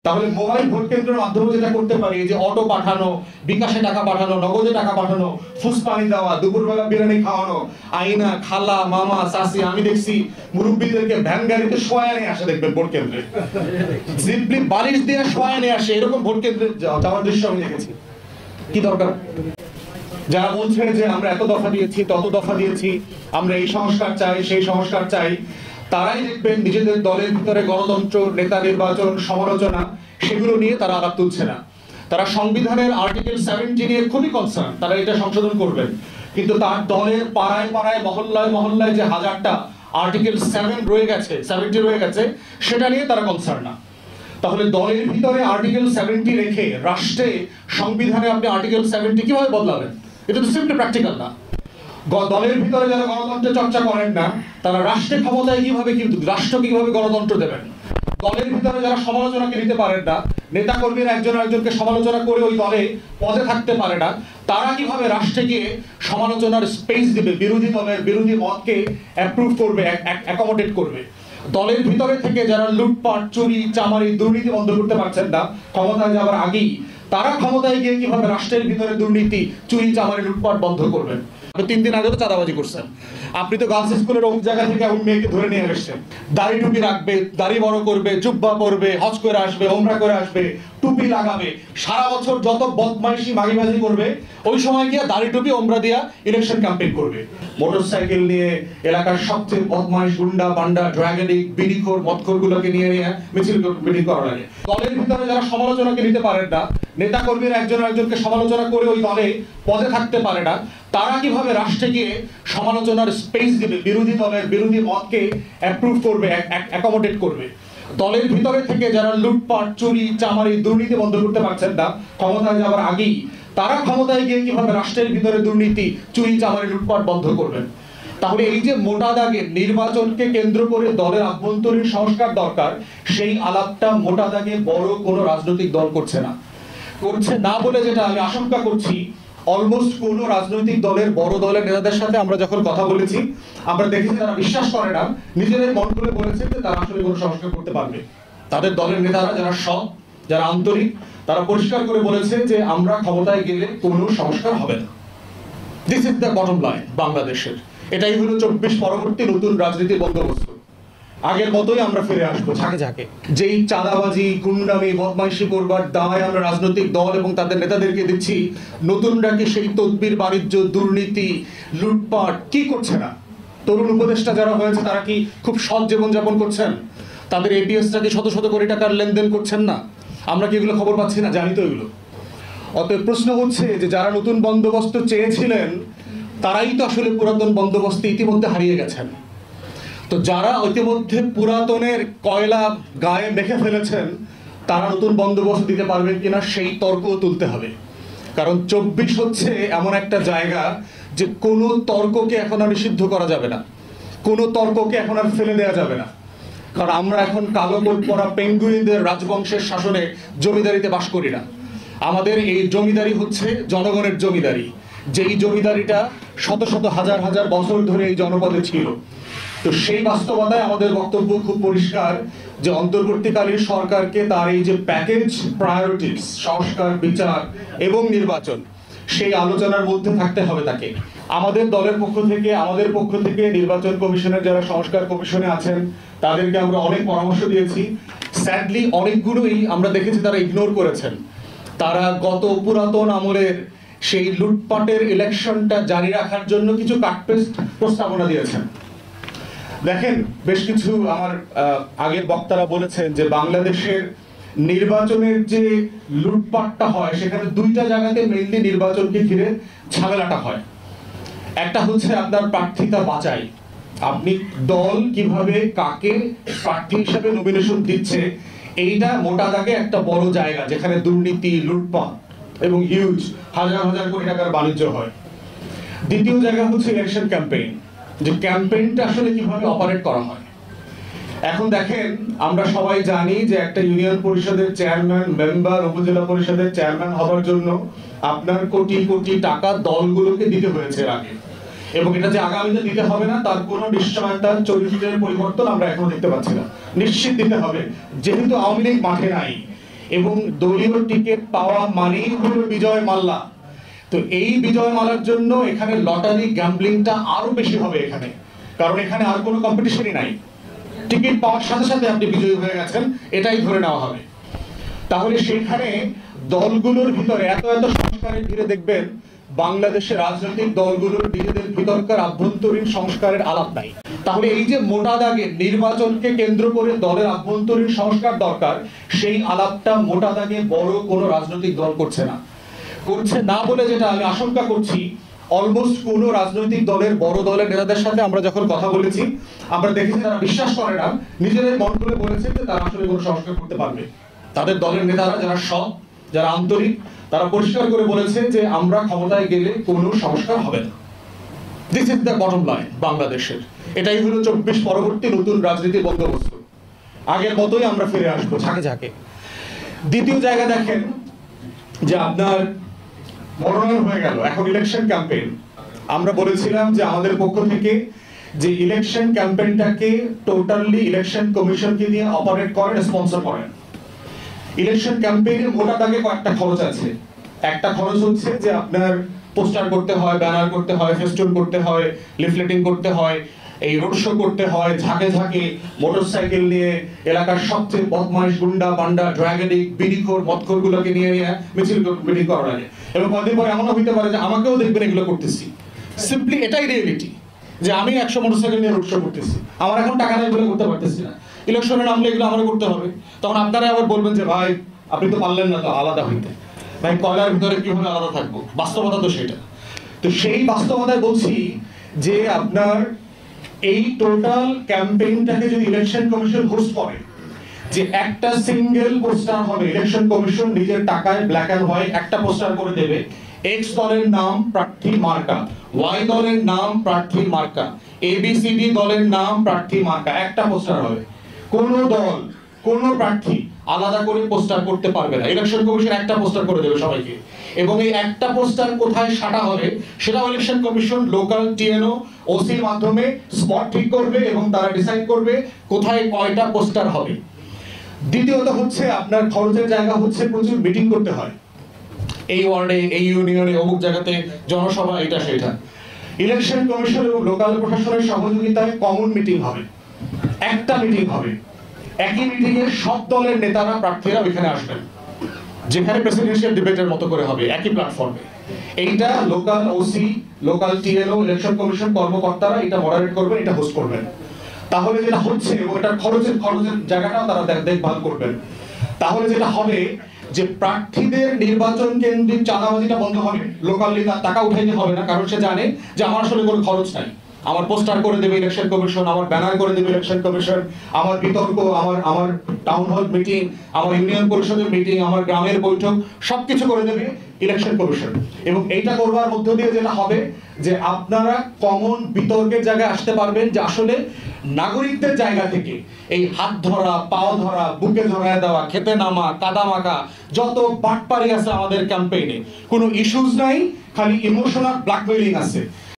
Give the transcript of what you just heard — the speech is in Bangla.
তাহলে মোবাইল ভোট কেন্দ্রের মাধ্যমে যেটা করতে পারি, যে অটো পাঠানো, বিকাশে টাকা পাঠানো, নগদে টাকা পাঠানো, ফুসপানি দেওয়া, দুপুরবেলা বিরিয়ানি খাওয়ানো, আইনা, খালা, মামা, চাচি, আমি দেখছি মুরব্বীদেরকে ভ্যান গাড়িতে শোয়ায় নিয়ে আসে, দেখবেন ভোট কেন্দ্রে সিম্পলি বালিশ দিয়ে শোয়ায় নিয়ে আসে, এরকম ভোট কেন্দ্রে যাওয়ার দৃশ্য আমি দেখেছি। কি দরকার? যারা বলছে যে আমরা এত দফা দিয়েছি, তত দফা দিয়েছি, আমরা এই সংস্কার চাই, সেই সংস্কার চাই, তারাই দেখবেন নিজেদের দলের ভিতরে গণতন্ত্র, নেতা নির্বাচন, সমালোচনা, সেগুলো নিয়ে তারা আলাপ তুলছে না। তারা সংবিধানের আর্টিকেল 70 নিয়ে খুবই কনসার্ন, তারা এটা সংশোধন করবেন, কিন্তু তার দলের পাড়ায় পাড়ায়, মহল্লায় মহল্লায় যে হাজারটা আর্টিকেল 70 রয়ে গেছে সেটা নিয়ে তারা কনসার্ন না। তাহলে দলের ভিতরে আর্টিকেল 70 রেখে রাষ্ট্রে, সংবিধানে আপনি আর্টিকেল 70 কিভাবে বদলাবেন? এটা তো সিম্পলি প্র্যাকটিক্যাল না। দলের ভিতরে যারা গণতন্ত্রের চর্চা করেন না, তারা রাষ্ট্রের ক্ষমতায় কিভাবে, কিন্তু রাষ্ট্র কিভাবে গণতন্ত্র দেবেন? দলের ভিতরে যারা সমালোচনাকে নিতে পারেন না, নেতা কর্মীরা একজন আরেকজনকে সমালোচনা করে ওই দলে পদে থাকতে পারে না, তারা কিভাবে রাষ্ট্রে গিয়ে সমালোচনার স্পেস দিবে, বিরোধী দলের বিরোধী মতকে অ্যাপ্রুভ করবে, অ্যাকোমোডেট করবে? দলের ভিতরে থেকে যারা লুটপাট, চুরি, চামারি, দুর্নীতি বন্ধ করতে পারছেন না ক্ষমতায় যাওয়ার আগেই, তারা ক্ষমতায় গিয়ে কিভাবে রাষ্ট্রের ভিতরে দুর্নীতি, চুরি, চামারি, লুটপাট বন্ধ করবেন? 3 দিন আগে তো চাঁদাবাজি করছেন। আপনি তো গার্লস স্কুলের অমুক জায়গা থেকে এমন মেয়েকে ধরে নিয়ে আসছেন, দাড়ি টুপি রাখবে, দাড়ি বড় করবে, জুব্বা পরবে, হজ করে আসবে, ওমরা করে আসবে, টুপি লাগাবে, সারা বছর যত বদমাইশি মাগিবাজি করবে, ওই সময় গিয়ে দাড়ি টুপি ওমরা দিয়া ইলেকশন ক্যাম্পেইন করবে। মোটরসাইকেল নিয়ে এলাকার সবচেয়ে বদমাইশ, গুন্ডা, বান্ডা, ড্রাগনিক, বিড়িখোর, মদখোর গুলোকে নিয়ে মিছিল মিটিং করা লাগে। দলের ভিতরে যারা সমালোচনাকে নিতে পারেন না, নেতা কর্মীরা একজন আরেকজনকে সমালোচনা করে ওই দলে পদে থাকতে পারে না, তারা কিভাবে রাষ্ট্রে গিয়ে সমালোচনার স্পেস দিবে, বিরোধী দলের বিরোধী মতকে অ্যাপ্রুভ করবে, অ্যাকোমোডেট করবে? দলের ভিতরে থেকে যারা লুটপাট, চুরি, চামারি, দুর্নীতি বন্ধ করতে পারছেন না ক্ষমতায় যাওয়ার আগেই, তারা ক্ষমতায় গিয়ে কিভাবে রাষ্ট্রের ভিতরে দুর্নীতি, চুরি, চামারি, লুটপাট বন্ধ করবেন? তাহলে এই যে মোটা দাগে নির্বাচনকে কেন্দ্র করে দলের আভ্যন্তরীণ সংস্কার দরকার, সেই আলাপটা মোটা দাগে বড় কোনো রাজনৈতিক দল করছে না বলে যেটা আমি আশঙ্কা করছি, অলমোস্ট কোনো রাজনৈতিক দলের, বড় দলের নেতাদের সাথে আমরা যখন কথা বলেছি, আমরা দেখেছি তারা বিশ্বাস করে না, নিজেদের মন করে বলেছে যে তারা আসলে কোনো সংস্কার করতে পারবে। তাদের দলের নেতারা যারা সৎ, যারা আন্তরিক, তারা পরিষ্কার করে বলেছে যে আমরা ক্ষমতায় গেলে কোনো সংস্কার হবে না। This is the bottom line বাংলাদেশের। এটাই হলো 24 পরবর্তী নতুন রাজনীতির বন্দোবস্ত। আগের মতোই আমরা ফিরে আসবো ঝাঁকে ঝাঁকে। যেই চাঁদাবাজি, গুন্ডামি, বদমাইশি করবার দায় আমরা রাজনৈতিক দল এবং তাদের নেতাদেরকে দিচ্ছি, নতুনরা কি সেই তদবির, বাণিজ্য, দুর্নীতি, লুটপাট কি করছে না? তরুণ উপদেষ্টা যারা হয়েছে তারা কি খুব সৎ জীবনযাপন করছেন? তাদের এপিএসটা কি শত শত কোটি টাকার লেনদেন করছেন না? আমরা কি এগুলো খবর পাচ্ছি না? জানি তো এগুলো। অতএব প্রশ্ন হচ্ছে যে যারা নতুন বন্দোবস্ত চেয়েছিলেন, তারাই তো আসলে পুরাতন বন্দোবস্তে ইতিমধ্যে হারিয়ে গেছেন। তো যারা ইতিমধ্যে পুরাতনের কয়লা গায়ে মেখে ফেলেছেন, তারা নতুন বন্দোবস্ত দিতে পারবেন কিনা সেই তর্ক তুলতে হবে। কারণ 24 হচ্ছে এমন একটা জায়গা যে কোনো তর্ককে এখন আর নিষিদ্ধ করা যাবে না, কোনো তর্ককে এখন আর ফেলে দেওয়া যাবে না। কারণ আমরা এখন কালো কোট পরা পেঙ্গুইনদের রাজবংশের শাসনে জমিদারিতে বাস করি না। আমাদের এই জমিদারি হচ্ছে জনগণের জমিদারি, যেই জমিদারিটা শত শত হাজার হাজার বছর ধরে এই জনপদে ছিল। তো সেই বাস্তবতায় আমাদের বক্তব্য খুব পরিষ্কার যে অন্তর্বর্তীকালীন সরকারকে তার এই যে প্যাকেজ প্রায়োরিটিস, সংস্কার, বিচার এবং নির্বাচন, সেই আলোচনার মধ্যে থাকতে হবে তাকে। আমাদের দলের পক্ষ থেকে, আমাদের পক্ষ থেকে নির্বাচন কমিশনের যারা সংস্কার কমিশনে আছেন তাদেরকে আমরা অনেক পরামর্শ দিয়েছি। স্যাডলি অনেকগুলোই আমরা দেখেছি তারা ইগনোর করেছেন। তারা গত পুরাতন আমলের সেই লুটপাটের ইলেকশনটা জারি রাখার জন্য কিছু কাটপেস্ট প্রস্তাবনা দিয়েছেন। দেখেন, বেশ কিছু আমার আগের বক্তারা বলেছেন যে বাংলাদেশের নির্বাচনের যে লুটপাটটা হয়, সেখানে দুইটা জায়গাতে মেইনলি নির্বাচনকে ঘিরে ঝামেলাটা হয়। একটা হচ্ছে আপনার প্রার্থিতা বাছাই, আপনি দল কিভাবে কাকে প্রার্থী হিসেবে নমিনেশন দিচ্ছে, এইটা মোটা দাগে একটা বড় জায়গা যেখানে দুর্নীতি, লুটপাট এবং হিউজ হাজার হাজার কোটি টাকার বাণিজ্য হয়। দ্বিতীয় জায়গা হচ্ছে ইলেকশন ক্যাম্পেইন, যে ক্যাম্পেইনটা আসলে কিভাবে অপারেট করা হয়। এখন দেখেন, আমরা সবাই জানি যে একটা ইউনিয়ন পরিষদের চেয়ারম্যান, মেম্বার, উপজেলা পরিষদের চেয়ারম্যান হওয়ার জন্য আপনার কোটি কোটি টাকা দলগুলোকে দিতে হয়েছে আগে, এবং এটা যে আগামীতে দিতে হবে না তার কোনো নিশ্চয়তা, চরিত্রের পরিবর্তন আমরা এখনো দেখতে পাচ্ছি না। নিশ্চিত দিতে হবে, যেহেতু আওয়ামী লীগ মাঠে নাই, এবং দলীয় টিকিট পাওয়া মানেই হলো বিজয় মাল্লা। তো এই বিজয় মালার জন্য এখানে লটারি গ্যাম্বলিংটা আরো বেশি হবে এখানে, কারণ এখানে আর কোনো কম্পিটিশনই নাই। টিকিট পাওয়ার সাথে সাথে আপনি বিজয়ী হয়ে গেছেন, এটাই ধরে নেওয়া হবে। তাহলে সেখানে দলগুলোর ভিতরে এত এত সংস্কারের ভিড়ে দেখবেন বাংলাদেশের রাজনৈতিক দলগুলোর নিজেদের ভিতরকার আভ্যন্তরীণ সংস্কারের আলাপ নাই। তাহলে এই যে মোটা দাগে নির্বাচনকে কেন্দ্র করে দলের আভ্যন্তরীণ সংস্কার দরকার, সেই আলাপটা মোটা দাগে বড় কোনো রাজনৈতিক দল করছে না বলে যেটা আমি আশঙ্কা করছি, অলমোস্ট কোনো রাজনৈতিক দলের বড় দলের নেতাদের সাথে আমরা যখন কথা বলেছি, আমরা দেখেছি তারা বিশ্বাস করে না, নিজেদের মন খুলে বলেছে যে তারা আসলে কোনো সংস্কার করতে পারবে। তাদের দলের নেতারা যারা সৎ, যারা আন্তরিক, তারা পরিষ্কার করে বলেছে যে আমরা ক্ষমতায় গেলে কোনো সংস্কার হবে না। This is the bottom line বাংলাদেশের। এটাই হলো 24 পরবর্তী নতুন রাজনীতির বন্দোবস্ত। আগের মতোই আমরা ফিরে আসবো ঝাঁকে ঝাঁকে। দ্বিতীয় জায়গা দেখেন যে আপনার মনোনয়ন হয়ে গেল, এখন ইলেকশন ক্যাম্পেইন। আমরা বলেছিলাম যে আমাদের পক্ষ থেকে যে ইলেকশন ক্যাম্পেইনটাকে টোটালি ইলেকশন কমিশনকে দিয়ে অপারেট করেন, স্পন্সর করেন। ইলেকশন ক্যাম্পেইনের মোটা দাগে কয়েকটা খরচ আছে। একটা খরচ হচ্ছে যে আপনার পোস্টার করতে হয়, ব্যানার করতে হয়, ফেস্টুন করতে হয়, লিফলেটিং করতে হয়, এই রোড শো করতে হয়, ঝাঁকে ঝাঁকে মোটরসাইকেল নিয়ে এলাকার সবচেয়ে বদমাইশ গুন্ডা বান্ডা ড্রাগনিক বিড়িখোর মদখোর গুলোকে নিয়ে মিছিল মিটিং করা লাগে। এবং কদিন পরে এমনও হতে পারে যে আমাকেও দেখবেন এগুলো করতেছি। সিম্পলি এটাই রিয়েলিটি যে আমি 100 মোটরসাইকেল নিয়ে রোড শো করতেছি, আমার এখন টাকা নেই বলে করতে পারতেছি না। ইলেকশনে নামলে এগুলো আমার করতে হবে। তখন আপনারা আবার বলবেন যে ভাই আপনি তো পারলেন না তো আলাদা হইতে। ভাই কয়লার ভিতরে কিভাবে আলাদা থাকবো? বাস্তবতা তো সেটা। তো সেই বাস্তবতায় বলছি যে আপনার এই টোটাল ক্যাম্পেইনটাকে যদি ইলেকশন কমিশন হোস্ট করে, যে একটা সিঙ্গেল পোস্টার হবে, ইলেকশন কমিশন নিজের টাকায় ব্ল্যাক এন্ড হোয়াইট একটা পোস্টার করে দেবে, এক্স দলের নাম প্রার্থী মার্কা, ওয়াই দলের নাম প্রার্থী মার্কা, এবিসিডি দলের নাম প্রার্থী মার্কা, একটা পোস্টার হবে। কোন দল কোন প্রার্থী আলাদা করে পোস্টার করতে পারবে না। ইলেকশন কমিশন একটা পোস্টার করে দেবে সবাইকে, এবং এই একটা পোস্টার কোথায় সাটা হবে সেটা ইলেকশন কমিশন লোকাল টিএনও ওসির মাধ্যমে স্পট ঠিক করবে এবং তারা ডিসাইড করবে কোথায় কয়টা পোস্টার হবে। দ্বিতীয়ত হচ্ছে আপনার খরচের জায়গা হচ্ছে প্রচুর মিটিং করতে হয়, এই ওয়ার্ডে, এই ইউনিয়নে, অমুক জায়গাতে জনসভা, এটা সেটা। ইলেকশন কমিশন এবং লোকাল প্রশাসনের সহযোগিতায় কমন মিটিং হবে, একটা মিটিং হবে। একই মিটিং এ সব দলের নেতারা প্রার্থীরা ওইখানে আসবেন, যেখানে প্রেসিডেন্সিয়াল ডিবেটের মতো করে হবে একই প্ল্যাটফর্মে। এইটা local OC, local টিএলও, election commission কর্মকর্তারা এটা মডারেট করবেন, এটা হোস্ট করবেন। তাহলে যেটা হচ্ছে, এবং এটা খরচের জায়গাটাও তারা দেখভাল করবেন। তাহলে যেটা হবে যে প্রার্থীদের নির্বাচন কেন্দ্রিক চাঁদাবাজিটা বন্ধ হবে, লোকাল টাকা উঠাইতে হবে না, কারণ সে জানে যে আমার আসলে কোনো খরচ নাই। আমার পোস্টার করে দেবে ইলেকশন কমিশন, আমার ব্যানার করে দেবে ইলেকশন কমিশন, আমার বিতর্ক, আমার টাউন হল মিটিং, আমার ইউনিয়ন পরিষদের মিটিং, আমার গ্রামের বৈঠক সবকিছু করে দেবে ইলেকশন কমিশন। এবং এইটা করবার মধ্য দিয়ে যেটা হবে যে আপনারা কমন বিতর্কের জায়গায় আসতে পারবেন, যে আসলে নাগরিকদের জায়গা থেকে এই হাত ধরা, পাও ধরা, বুকে ধরায় দেওয়া, খেতে নামা, কাদা মাখা, যত বাটপারি আছে আমাদের ক্যাম্পেইনে, কোনো ইস্যুজ নাই, খালি ইমোশনাল ব্ল্যাকমেইলিং আছে।